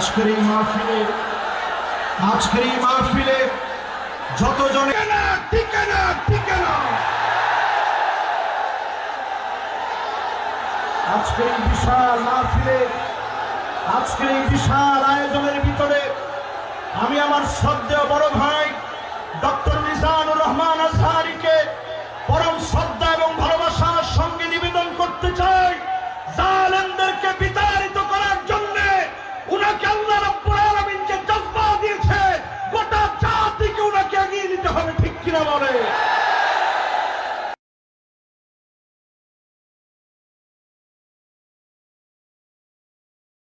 আজকের এই মাহফিলে যতজন টিকে না আজকের এই বিশাল মাহফিলে, আজকের এই বিশাল আয়োজনের ভিতরে আমি আমার শ্রদ্ধেয় বড় ভাই ডক্টর মিজানুর রহমান আজহার